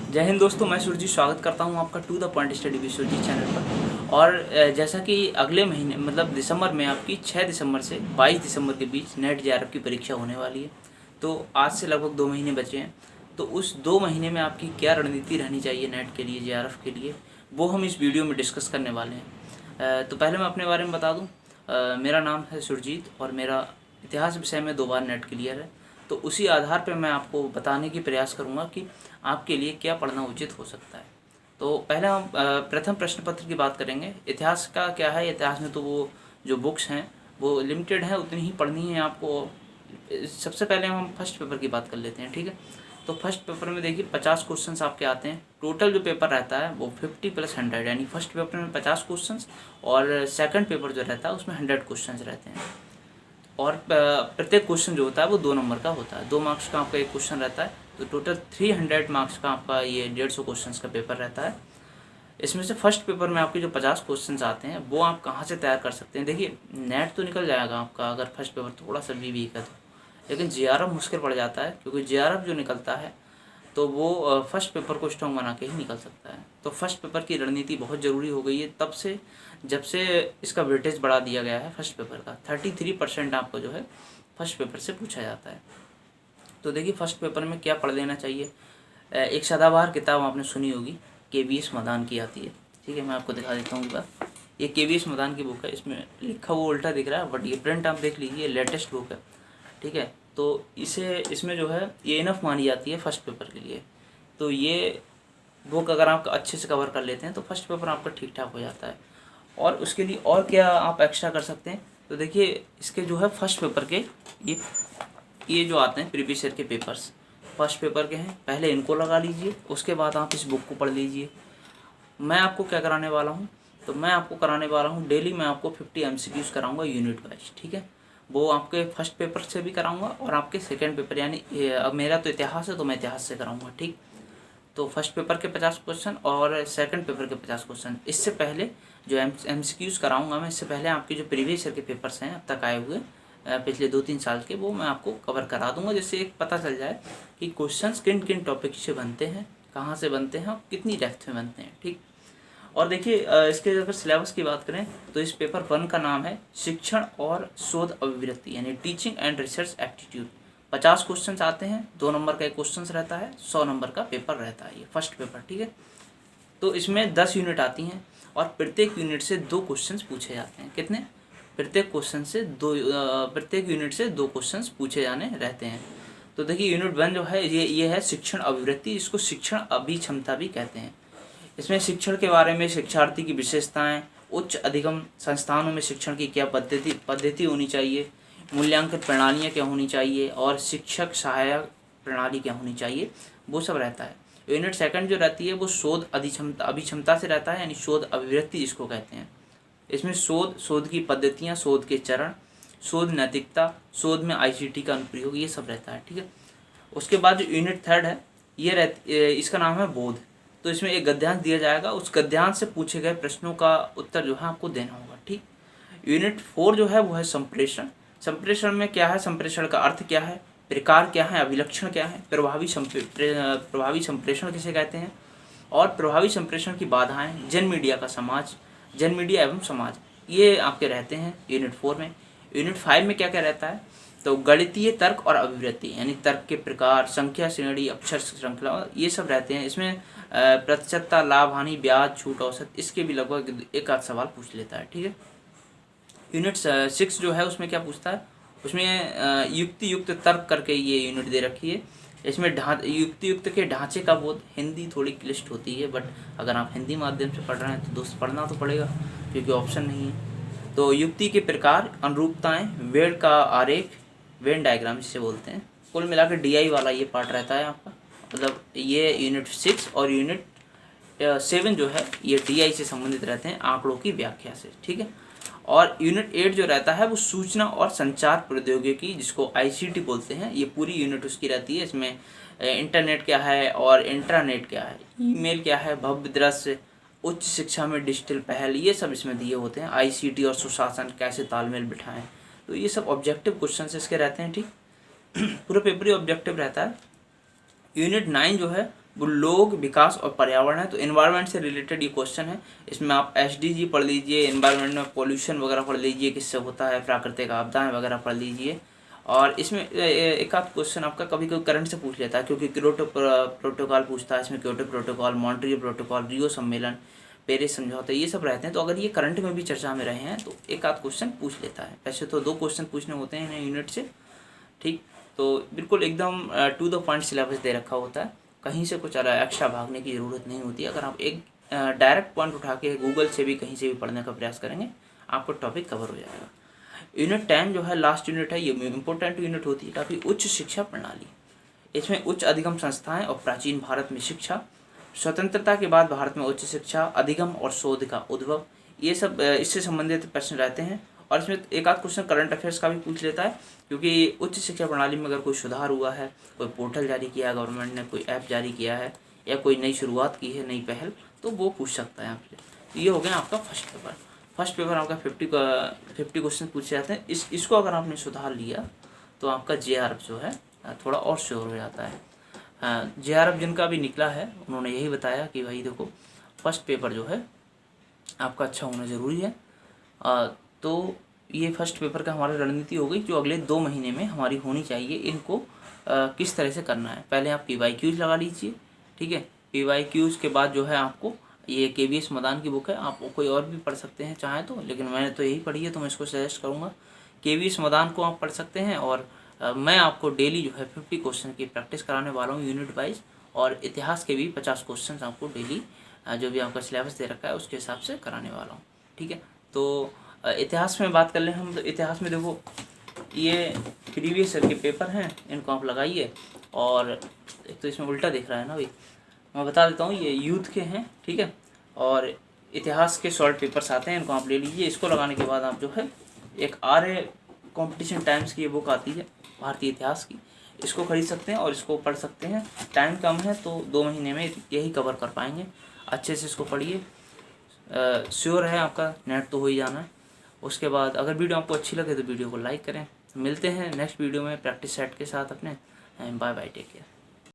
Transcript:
जय हिंद दोस्तों, मैं सुरजीत स्वागत करता हूं आपका to the point study with Surjit channel पर। और जैसा कि अगले महीने मतलब दिसंबर में आपकी 6 दिसंबर से 22 दिसंबर के बीच नेट जेआरएफ की परीक्षा होने वाली है। तो आज से लगभग 2 महीने बचे हैं। तो उस 2 महीने में आपकी क्या रणनीति रहनी चाहिए नेट के लिए, जेआरएफ के लिए, वो हम इस वीडियो में डिस्कस करने वाले हैं। तो पहले मैं अपने बारे में बता दूँ। मेरा नाम है सुरजीत और मेरा इतिहास विषय में 2 बार नेट क्लियर है। तो उसी आधार पर मैं आपको बताने की प्रयास करूँगा कि आपके लिए क्या पढ़ना उचित हो सकता है। तो पहले हम प्रथम प्रश्न पत्र की बात करेंगे। इतिहास का क्या है, इतिहास में तो वो जो बुक्स हैं वो लिमिटेड हैं, उतनी ही पढ़नी है आपको। सबसे पहले हम फर्स्ट पेपर की बात कर लेते हैं, ठीक है। तो फर्स्ट पेपर में देखिए 50 क्वेश्चंस आपके आते हैं। टोटल जो पेपर रहता है वो 50 + 100, यानी फर्स्ट पेपर में 50 क्वेश्चंस और सेकंड पेपर जो रहता है उसमें 100 क्वेश्चंस रहते हैं। और प्रत्येक क्वेश्चन जो होता है वो 2 नंबर का होता है। 2 मार्क्स का आपका एक क्वेश्चन रहता है। तो टोटल 300 मार्क्स का आपका ये 150 क्वेश्चंस का पेपर रहता है। इसमें से फर्स्ट पेपर में आपके जो 50 क्वेश्चंस आते हैं वो आप कहाँ से तैयार कर सकते हैं। देखिए, नेट तो निकल जाएगा आपका अगर फर्स्ट पेपर थोड़ा सा भी वीक है तो, लेकिन जेआरएफ मुश्किल पड़ जाता है, क्योंकि जेआरएफ जो निकलता है तो वो फर्स्ट पेपर को स्ट्रॉन्ग बना के ही निकल सकता है। तो फर्स्ट पेपर की रणनीति बहुत ज़रूरी हो गई है तब से, जब से इसका वेटेज बढ़ा दिया गया है फर्स्ट पेपर का। 33% आपको जो है फर्स्ट पेपर से पूछा जाता है। तो देखिए, फर्स्ट पेपर में क्या पढ़ लेना चाहिए। एक सदाबहार किताब आपने सुनी होगी, KVS मदान की आती है, ठीक है। मैं आपको दिखा देता हूँ एक बार। ये KVS मदान की बुक है। इसमें लिखा हुआ उल्टा दिख रहा है, बट ये प्रिंट आप देख लीजिए, लेटेस्ट बुक है, ठीक है। तो इसमें जो है ये इनफ मानी जाती है फर्स्ट पेपर के लिए। तो ये बुक अगर आप अच्छे से कवर कर लेते हैं तो फर्स्ट पेपर आपका ठीक ठाक हो जाता है। और उसके लिए और क्या आप एक्स्ट्रा कर सकते हैं, तो देखिए इसके जो है फर्स्ट पेपर के ये जो आते हैं प्रीवियस ईयर के पेपर्स फर्स्ट पेपर के हैं, पहले इनको लगा लीजिए, उसके बाद आप इस बुक को पढ़ लीजिए। मैं आपको क्या कराने वाला हूँ, तो मैं आपको कराने वाला हूँ डेली मैं आपको 50 MCQs कराऊंगा यूनिट वाइज, ठीक है। वो आपके फर्स्ट पेपर से भी कराऊंगा और आपके सेकंड पेपर, यानी अब मेरा तो इतिहास है तो मैं इतिहास से कराऊंगा, ठीक। तो फर्स्ट पेपर के 50 क्वेश्चन और सेकंड पेपर के 50 क्वेश्चन। इससे पहले जो MCQs कराऊंगा मैं, इससे पहले आपके जो प्रीवियस ईयर के पेपर्स हैं अब तक आए हुए पिछले 2-3 साल के, वो मैं आपको कवर करा दूंगा, जिससे एक पता चल जाए कि क्वेश्चंस किन किन टॉपिक से बनते हैं, कहाँ से बनते हैं और कितनी डेप्थ में बनते हैं, ठीक। और देखिए, इसके अगर सिलेबस की बात करें तो इस पेपर 1 का नाम है शिक्षण और शोध अभिवृत्ति, यानी teaching and research aptitude. 50 question आते हैं, 2 नंबर का एक क्वेश्चन रहता है, 100 नंबर का पेपर रहता है, ये फर्स्ट पेपर, ठीक है। तो इसमें 10 यूनिट आती हैं और प्रत्येक यूनिट से 2 क्वेश्चन पूछे जाते हैं। कितने? प्रत्येक यूनिट से 2 क्वेश्चन पूछे जाने रहते हैं। तो देखिए, यूनिट 1 जो है ये है शिक्षण अभिवृत्ति, इसको शिक्षण अभिक्षमता भी कहते हैं। इसमें शिक्षण के बारे में, शिक्षार्थी की विशेषताएं, उच्च अधिगम संस्थानों में शिक्षण की क्या पद्धति होनी चाहिए, मूल्यांकन प्रणालियाँ क्या होनी चाहिए और शिक्षक सहायक प्रणाली क्या होनी चाहिए, वो सब रहता है। यूनिट 2 जो रहती है वो शोध अभिक्षमता से रहता है, यानी शोध अभिवृत्ति जिसको कहते हैं। इसमें शोध की पद्धतियाँ, शोध के चरण, शोध नैतिकता, शोध में ICT का अनुप्रयोग, ये सब रहता है, ठीक है। उसके बाद जो यूनिट 3 है इसका नाम है बोध। तो इसमें एक गद्यांश दिया जाएगा, उस गद्यांश से पूछे गए प्रश्नों का उत्तर जो है आपको देना होगा, ठीक। यूनिट 4 जो है वो है संप्रेषण। संप्रेषण में क्या है, संप्रेषण का अर्थ क्या है, प्रकार क्या है, अभिलक्षण क्या है, प्रभावी संप्रेषण किसे कहते हैं, और प्रभावी संप्रेषण की बाधाएं, जन मीडिया एवं समाज, ये आपके रहते हैं यूनिट 4 में। यूनिट 5 में क्या क्या रहता है, तो गणितीय तर्क और अभिवृत्ति, यानी तर्क के प्रकार, संख्या श्रेणी, अक्षर श्रृंखला, ये सब रहते हैं। इसमें प्रतिशतता, लाभ हानि, ब्याज, छूट, औसत, इसके भी लगभग एक आध सवाल पूछ लेता है, ठीक है। यूनिट 6 जो है उसमें क्या पूछता है, उसमें युक्त तर्क करके ये यूनिट दे रखी है। इसमें युक्त के ढांचे का बोध, हिंदी थोड़ी क्लिष्ट होती है, बट अगर आप हिंदी माध्यम से पढ़ रहे हैं तो दोस्त पढ़ना तो पड़ेगा, क्योंकि ऑप्शन नहीं है। तो युक्ति के प्रकार, अनुरूपताएं, वेन का आरेख, वेन डायग्राम जिसे बोलते हैं, कुल मिलाकर DI वाला ये पार्ट रहता है आपका। मतलब ये यूनिट 6 और यूनिट 7 जो है ये DI से संबंधित रहते हैं, आंकड़ों की व्याख्या से, ठीक है। और यूनिट 8 जो रहता है वो सूचना और संचार प्रौद्योगिकी, जिसको ICT बोलते हैं, ये पूरी यूनिट उसकी रहती है। इसमें इंटरनेट क्या है और इंट्रानेट क्या है, ईमेल क्या है, भव्य दृश्य, उच्च शिक्षा में डिजिटल पहल, ये सब इसमें दिए होते हैं। ICT और सुशासन कैसे तालमेल बिठाएं, तो ये सब ऑब्जेक्टिव क्वेश्चन इसके रहते हैं, ठीक। पूरा पेपर ही ऑब्जेक्टिव रहता है। यूनिट 9 जो है वो लोग, विकास और पर्यावरण है। तो एनवायरनमेंट से रिलेटेड ये क्वेश्चन है। इसमें आप एसडीजी पढ़ लीजिए, एनवायरनमेंट में पॉल्यूशन वगैरह पढ़ लीजिए, किससे होता है, प्राकृतिक आपदाएं वगैरह पढ़ लीजिए। और इसमें एक आध क्वेश्चन आपका कभी कभी करंट से पूछ लेता है, क्योंकि क्योटो प्रोटोकॉल पूछता है इसमें, क्योटो प्रोटोकॉल, मॉन्ट्रियल प्रोटोकॉल, रियो सम्मेलन, पेरिस समझौता, ये सब रहते हैं। तो अगर ये करंट में भी चर्चा में रहे हैं तो एक आध क्वेश्चन पूछ लेता है। वैसे तो 2 क्वेश्चन पूछने होते हैं यूनिट से, ठीक। तो बिल्कुल एकदम टू द पॉइंट सिलेबस दे रखा होता है, कहीं से कुछ एक्स्ट्रा भागने की ज़रूरत नहीं होती। अगर आप एक डायरेक्ट पॉइंट उठा के गूगल से भी कहीं से भी पढ़ने का प्रयास करेंगे, आपको टॉपिक कवर हो जाएगा। यूनिट 10 जो है लास्ट यूनिट है, ये इम्पोर्टेंट यूनिट होती है काफ़ी। उच्च शिक्षा प्रणाली, इसमें उच्च अधिगम संस्थाएं और प्राचीन भारत में शिक्षा, स्वतंत्रता के बाद भारत में उच्च शिक्षा, अधिगम और शोध का उद्भव, ये सब इससे संबंधित प्रश्न रहते हैं। और इसमें एक आध क्वेश्चन करंट अफेयर्स का भी पूछ लेता है, क्योंकि उच्च शिक्षा प्रणाली में अगर कोई सुधार हुआ है, कोई पोर्टल जारी किया है गवर्नमेंट ने, कोई ऐप जारी किया है, या कोई नई शुरुआत की है, नई पहल, तो वो पूछ सकता है आपसे। तो ये हो गया आपका फर्स्ट पेपर। फर्स्ट पेपर आपका 50 क्वेश्चन पूछे जाते हैं। इसको अगर आपने सुधार लिया तो आपका जेआरएफ जो है थोड़ा और श्योर हो जाता है। जेआरएफ जिनका भी निकला है उन्होंने यही बताया कि भाई देखो, फर्स्ट पेपर जो है आपका अच्छा होना ज़रूरी है। तो ये फर्स्ट पेपर का हमारी रणनीति हो गई, जो अगले 2 महीने में हमारी होनी चाहिए। इनको किस तरह से करना है, पहले आप PYQs लगा लीजिए, ठीक है। PYQs के बाद जो है आपको ये KVS मदान की बुक है, आप कोई और भी पढ़ सकते हैं चाहें तो, लेकिन मैंने तो यही पढ़ी है तो मैं इसको सजेस्ट करूँगा। KVS मदान को आप पढ़ सकते हैं। और मैं आपको डेली जो है 50 क्वेश्चन की प्रैक्टिस कराने वाला हूँ यूनिट वाइज, और इतिहास के भी 50 क्वेश्चन आपको डेली जो भी आपका सिलेबस दे रखा है उसके हिसाब से कराने वाला हूँ, ठीक है। तो इतिहास में बात कर लें हम, तो इतिहास में देखो ये प्रीवियस ईयर के पेपर हैं, इनको आप लगाइए। और एक तो इसमें उल्टा दिख रहा है ना भाई, मैं बता देता हूँ, ये यूथ के हैं, ठीक है। और इतिहास के शॉर्ट पेपर्स आते हैं, इनको आप ले लीजिए। इसको लगाने के बाद आप जो है एक RA कॉम्पिटिशन टाइम्स की ये बुक आती है भारतीय इतिहास की, इसको खरीद सकते हैं और इसको पढ़ सकते हैं। टाइम कम है तो 2 महीने में यही कवर कर पाएंगे। अच्छे से इसको पढ़िए, श्योर है आपका नेट तो हो ही जाना है। उसके बाद अगर वीडियो आपको अच्छी लगे तो वीडियो को लाइक करें। मिलते हैं नेक्स्ट वीडियो में प्रैक्टिस सेट के साथ अपने। Bye bye, take care.